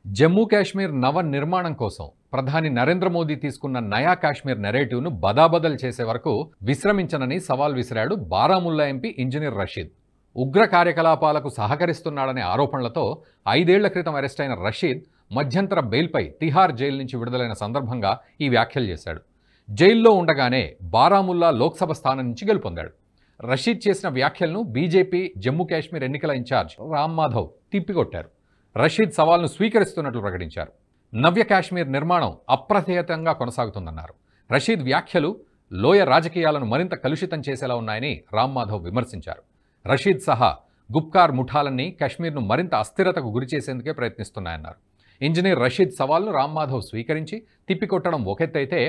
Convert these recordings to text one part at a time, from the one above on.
జమ్మూ కాశ్మీర్ నవ నిర్మాణం కోసం ప్రధాని నరేంద్ర మోదీ తీసుకున్న నయా కాశ్మీర్ నెరేటివ్ను బదాబదల్ చేసే వరకు విశ్రమించనని సవాల్ విసిరాడు బారాముల్లా ఎంపీ ఇంజనీర్ రషీద్. ఉగ్ర కార్యకలాపాలకు సహకరిస్తున్నాడనే ఆరోపణలతో 5 ఏళ్ల క్రితం అరెస్ట్ అయిన రషీద్ మధ్యంతర బెయిల్పై తిహార్ జైలు నుంచి విడుదలైన సందర్భంగా ఈ వ్యాఖ్యలు చేశాడు. జైల్లో ఉండగానే బారాముల్లా లోక్సభ స్థానం నుంచి గెలుపొందాడు. రషీద్ చేసిన వ్యాఖ్యలను బీజేపీ జమ్మూ కాశ్మీర్ ఎన్నికల ఇన్ఛార్జ్ రామ్ మాధవ్ తిప్పికొట్టారు. రషీద్ సవాల్ను స్వీకరిస్తున్నట్లు ప్రకటించారు. నవ్య కాశ్మీర్ నిర్మాణం అప్రతిహతంగా కొనసాగుతుందన్నారు. రషీద్ వ్యాఖ్యలు లోయ రాజకీయాలను మరింత కలుషితం చేసేలా ఉన్నాయని రామ్ మాధవ్ విమర్శించారు. రషీద్ సహా గుప్కార్ ముఠాలన్నీ కాశ్మీర్ను మరింత అస్థిరతకు గురిచేసేందుకే ప్రయత్నిస్తున్నాయన్నారు. ఇంజనీర్ రషీద్ సవాల్ను రామ్ మాధవ్ స్వీకరించి తిప్పికొట్టడం ఒకెత్తైతే,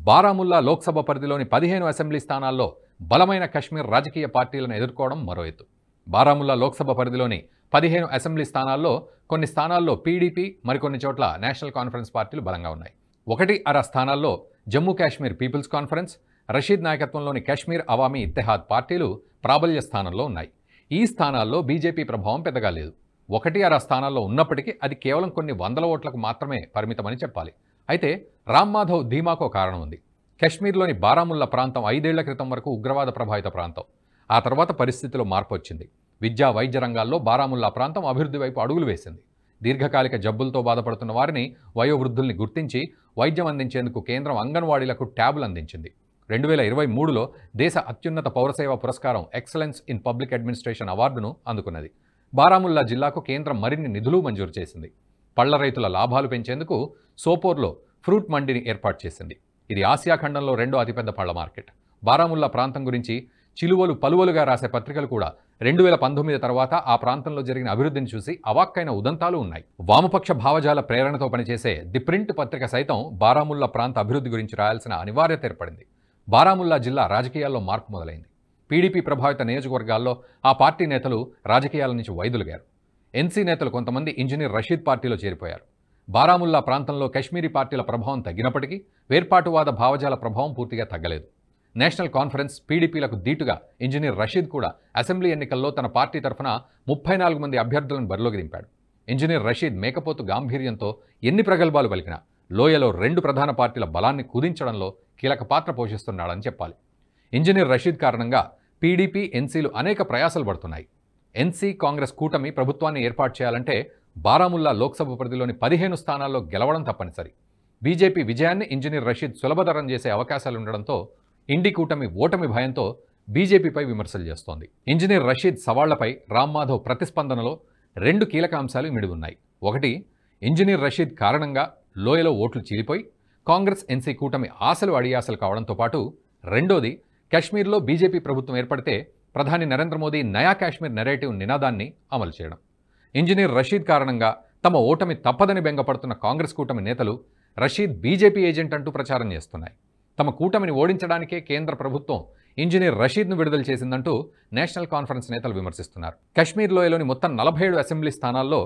బారాముల్లా లోక్సభ పరిధిలోని 15 అసెంబ్లీ స్థానాల్లో బలమైన కశ్మీర్ రాజకీయ పార్టీలను ఎదుర్కోవడం మరో ఎత్తు. బారాముల్లా లోక్సభ పరిధిలోని 15 అసెంబ్లీ స్థానాల్లో కొన్ని స్థానాల్లో పీడీపీ, మరికొన్ని చోట్ల నేషనల్ కాన్ఫరెన్స్ పార్టీలు బలంగా ఉన్నాయి. 1-1/2 స్థానాల్లో జమ్మూ కాశ్మీర్ పీపుల్స్ కాన్ఫరెన్స్, రషీద్ నాయకత్వంలోని కాశ్మీర్ అవామీ ఇత్తెహాద్ పార్టీలు ప్రాబల్య స్థానంలో ఉన్నాయి. ఈ స్థానాల్లో బీజేపీ ప్రభావం పెద్దగా లేదు. 1-1/2 స్థానాల్లో ఉన్నప్పటికీ అది కేవలం కొన్ని వందల ఓట్లకు మాత్రమే పరిమితమని చెప్పాలి. అయితే రామ్ మాధవ్ ధీమాకో కారణం ఉంది. కాశ్మీర్లోని బారాముల్లా ప్రాంతం 5 ఏళ్ల క్రితం వరకు ఉగ్రవాద ప్రభావిత ప్రాంతం. ఆ తర్వాత పరిస్థితిలో మార్పు వచ్చింది. విద్యా, వైద్య రంగాల్లో బారాముల్లా ప్రాంతం అభివృద్ధి వైపు అడుగులు వేసింది. దీర్ఘకాలిక జబ్బులతో బాధపడుతున్న వారిని, వయోవృద్ధుల్ని గుర్తించి వైద్యం అందించేందుకు కేంద్రం అంగన్వాడీలకు ట్యాబ్లు అందించింది. 2023లో దేశ అత్యున్నత పౌరసేవ పురస్కారం ఎక్సలెన్స్ ఇన్ పబ్లిక్ అడ్మినిస్ట్రేషన్ అవార్డును అందుకున్నది. బారాముల్లా జిల్లాకు కేంద్రం మరిన్ని నిధులు మంజూరు చేసింది. పళ్ల రైతుల లాభాలు పెంచేందుకు సోపోర్లో ఫ్రూట్ మండిని ఏర్పాటు చేసింది. ఇది ఆసియా ఖండంలో 2వ అతిపెద్ద పళ్ల మార్కెట్. బారాముల్లా ప్రాంతం గురించి చిలువలు పలువలుగా రాసే పత్రికలు కూడా 2019 తర్వాత ఆ ప్రాంతంలో జరిగిన అభివృద్ధిని చూసి అవాక్కైన ఉదంతాలు ఉన్నాయి. వామపక్ష భావజాల ప్రేరణతో పనిచేసే ది ప్రింట్ పత్రిక సైతం బారాముల్లా ప్రాంత అభివృద్ధి గురించి రాయాల్సిన అనివార్యత ఏర్పడింది. బారాముల్లా జిల్లా రాజకీయాల్లో మార్పు మొదలైంది. పీడీపీ ప్రభావిత నియోజకవర్గాల్లో ఆ పార్టీ నేతలు రాజకీయాల నుంచి వైదొలిగారు. ఎన్సీ నేతలు కొంతమంది ఇంజనీర్ రషీద్ పార్టీలో చేరిపోయారు. బారాముల్లా ప్రాంతంలో కశ్మీరీ పార్టీల ప్రభావం తగ్గినప్పటికీ వేర్పాటువాద భావజాల ప్రభావం పూర్తిగా తగ్గలేదు. నేషనల్ కాన్ఫరెన్స్, పీడీపీలకు దీటుగా ఇంజనీర్ రషీద్ కూడా అసెంబ్లీ ఎన్నికల్లో తన పార్టీ తరఫున 34 మంది అభ్యర్థులను బరిలోకి దింపాడు. ఇంజనీర్ రషీద్ మేకపోతు గాంభీర్యంతో ఎన్ని ప్రగల్భాలు పలికినా లోయలో 2 ప్రధాన పార్టీల బలాన్ని కుదించడంలో కీలక పాత్ర పోషిస్తున్నాడని చెప్పాలి. ఇంజనీర్ రషీద్ కారణంగా పీడీపీ, ఎన్సీలు అనేక ప్రయాసలు పడుతున్నాయి. ఎన్సీ కాంగ్రెస్ కూటమి ప్రభుత్వాన్ని ఏర్పాటు చేయాలంటే బారాముల్లా లోక్సభ పరిధిలోని 15 స్థానాల్లో గెలవడం తప్పనిసరి. బీజేపీ విజయాన్ని ఇంజనీర్ రషీద్ సులభతరం చేసే అవకాశాలుండడంతో ఇండి కూటమి ఓటమి భయంతో బీజేపీపై విమర్శలు చేస్తోంది. ఇంజనీర్ రషీద్ సవాళ్లపై రామ్ మాధవ్ ప్రతిస్పందనలో 2 కీలక అంశాలు ఇమిడి ఉన్నాయి. ఒకటి, ఇంజనీర్ రషీద్ కారణంగా లోయలో ఓట్లు చీలిపోయి కాంగ్రెస్, ఎన్సీ కూటమి ఆశలు అడియాసలు కావడంతో పాటు, రెండోది, కశ్మీర్లో బీజేపీ ప్రభుత్వం ఏర్పడితే ప్రధాని నరేంద్ర మోదీ నయా కాశ్మీర్ నెరేటివ్ నినాదాన్ని అమలు చేయడం. ఇంజనీర్ రషీద్ కారణంగా తమ ఓటమి తప్పదని బెంగపడుతున్న కాంగ్రెస్ కూటమి నేతలు రషీద్ బీజేపీ ఏజెంట్ అంటూ ప్రచారం చేస్తున్నాయి. తమ కూటమిని ఓడించడానికే కేంద్ర ప్రభుత్వం ఇంజనీర్ రషీద్ను విడుదల చేసిందంటూ నేషనల్ కాన్ఫరెన్స్ నేతలు విమర్శిస్తున్నారు. కశ్మీర్ లోయలోని మొత్తం 47 అసెంబ్లీ స్థానాల్లో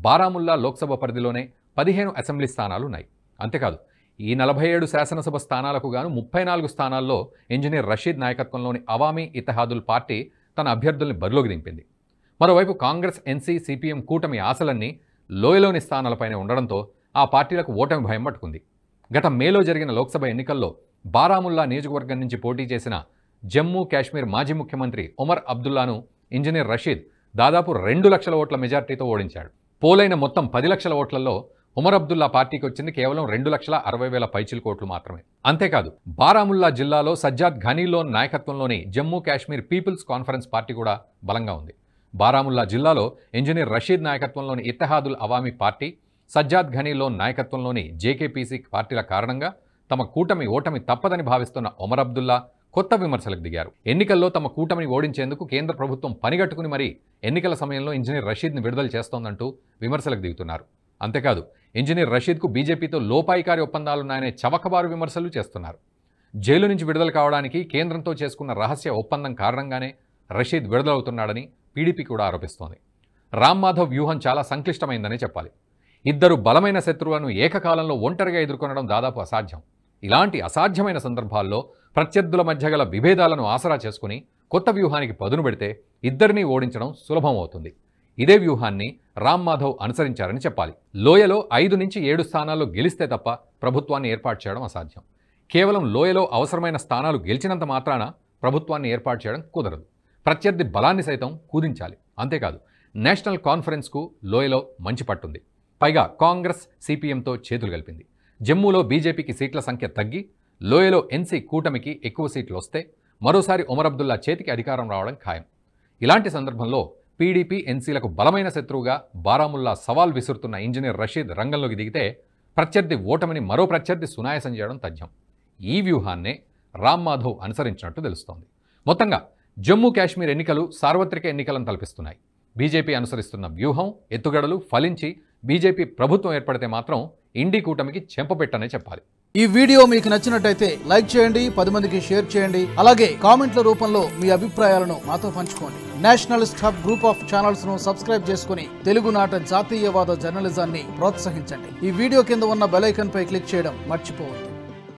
బారాముల్లా లోక్సభ పరిధిలోనే 15 అసెంబ్లీ స్థానాలు ఉన్నాయి. అంతేకాదు, ఈ 47 శాసనసభ స్థానాలకు గాను 34 స్థానాల్లో ఇంజనీర్ రషీద్ నాయకత్వంలోని అవామీ ఇత్తెహాదుల్ పార్టీ తన అభ్యర్థుల్ని బరిలోకి దింపింది. మరోవైపు కాంగ్రెస్, ఎన్సీ, సిపిఎం కూటమి ఆశలన్నీ లోయలోని స్థానాలపైనే ఉండడంతో ఆ పార్టీలకు ఓటమి భయం పట్టుకుంది. గత మేలో జరిగిన లోక్సభ ఎన్నికల్లో బారాముల్లా నియోజకవర్గం నుంచి పోటీ చేసిన జమ్మూ కాశ్మీర్ మాజీ ముఖ్యమంత్రి ఒమర్ అబ్దుల్లాను ఇంజనీర్ రషీద్ దాదాపు 2 లక్షల ఓట్ల మెజార్టీతో ఓడించాడు. పోలైన మొత్తం 10 లక్షల ఓట్లలో ఒమర్ అబ్దుల్లా పార్టీకి వచ్చింది కేవలం 2,60,000 పైచిలకు ఓట్లు మాత్రమే. అంతేకాదు, బారాముల్లా జిల్లాలో సజ్జాద్ ఘనీలోన్ నాయకత్వంలోని Jammu Kashmir peoples conference party కూడా బలంగా ఉంది. బారాముల్లా జిల్లాలో ఇంజనీర్ రషీద్ నాయకత్వంలోని ఇత్తెహాదుల్ అవామీ పార్టీ, సజ్జాద్ ఘనీలోన్ నాయకత్వంలోని జేకేపీసీ పార్టీల కారణంగా తమ కూటమి ఓటమి తప్పదని భావిస్తున్న ఒమర్ అబ్దుల్లా కొత్త విమర్శలకు దిగారు. ఎన్నికల్లో తమ కూటమిని ఓడించేందుకు కేంద్ర ప్రభుత్వం పనిగట్టుకుని మరీ ఎన్నికల సమయంలో ఇంజనీర్ రషీద్ని విడుదల చేస్తోందంటూ విమర్శలకు దిగుతున్నారు. అంతేకాదు, ఇంజనీర్ రషీద్కు బీజేపీతో లోపాయికారి ఒప్పందాలున్నాయనే చవకబారు విమర్శలు చేస్తున్నారు. జైలు నుంచి విడుదల కావడానికి కేంద్రంతో చేసుకున్న రహస్య ఒప్పందం కారణంగానే రషీద్ విడుదలవుతున్నాడని పీడీపీ కూడా ఆరోపిస్తోంది. రామ్ మాధవ్ వ్యూహం చాలా సంక్లిష్టమైందనే చెప్పాలి. ఇద్దరు బలమైన శత్రువులను ఏకకాలంలో ఒంటరిగా ఎదుర్కొనడం దాదాపు అసాధ్యం. ఇలాంటి అసాధ్యమైన సందర్భాల్లో ప్రత్యర్థుల మధ్య గల విభేదాలను ఆసరా చేసుకుని కొత్త వ్యూహానికి పదును పెడితే ఇద్దరినీ ఓడించడం సులభం అవుతుంది. ఇదే వ్యూహాన్ని రామ్ మాధవ్ అనుసరించారని చెప్పాలి. లోయలో 5 నుంచి 7 స్థానాల్లో గెలిస్తే తప్ప ప్రభుత్వాన్ని ఏర్పాటు చేయడం అసాధ్యం. కేవలం లోయలో అవసరమైన స్థానాలు గెలిచినంత మాత్రాన ప్రభుత్వాన్ని ఏర్పాటు చేయడం కుదరదు. ప్రత్యర్థి బలాన్ని సైతం కుదించాలి. అంతేకాదు, నేషనల్ కాన్ఫరెన్స్కు లోయలో మంచి పట్టుంది. పైగా కాంగ్రెస్ సిపిఎంతో చేతులు కలిపింది. జమ్మూలో బీజేపీకి సీట్ల సంఖ్య తగ్గి లోయలో ఎన్సీ కూటమికి ఎక్కువ సీట్లు వస్తే మరోసారి ఒమర్ అబ్దుల్లా చేతికి అధికారం రావడం ఖాయం. ఇలాంటి సందర్భంలో పీడీపీ ఎన్సీలకు బలమైన శత్రువుగా బారాముల్లా సవాల్ విసురుతున్న ఇంజనీర్ రషీద్ రంగంలోకి దిగితే ప్రత్యర్థి ఓటమిని మరో ప్రత్యర్థి సునాయాసం చేయడం తథ్యం. ఈ వ్యూహాన్నే రామ్ మాధవ్ అనుసరించినట్టు తెలుస్తోంది. మొత్తంగా జమ్మూ కాశ్మీర్ ఎన్నికలు సార్వత్రిక ఎన్నికలను తలపిస్తున్నాయి. బీజేపీ అనుసరిస్తున్న వ్యూహం ఎత్తుగడలు ఫలించి బీజేపీ ప్రభుత్వం ఏర్పడితే మాత్రం ఇండి కూటమికి చెంపపెట్టనే చెప్పాలి. ఈ వీడియో మీకు నచ్చినట్టయితే లైక్ చేయండి, 10 మందికి షేర్ చేయండి. అలాగే కామెంట్ల రూపంలో మీ అభిప్రాయాలను మాతో పంచుకోండి. Nationalist hub group of channels ను సబ్స్క్రైబ్ చేసుకుని తెలుగునాట జాతీయవాద జర్నలిజాన్ని ప్రోత్సహించండి. ఈ వీడియో కింద ఉన్న బెల్ ఐకాన్ పై క్లిక్ చేయడం మర్చిపోవద్దు.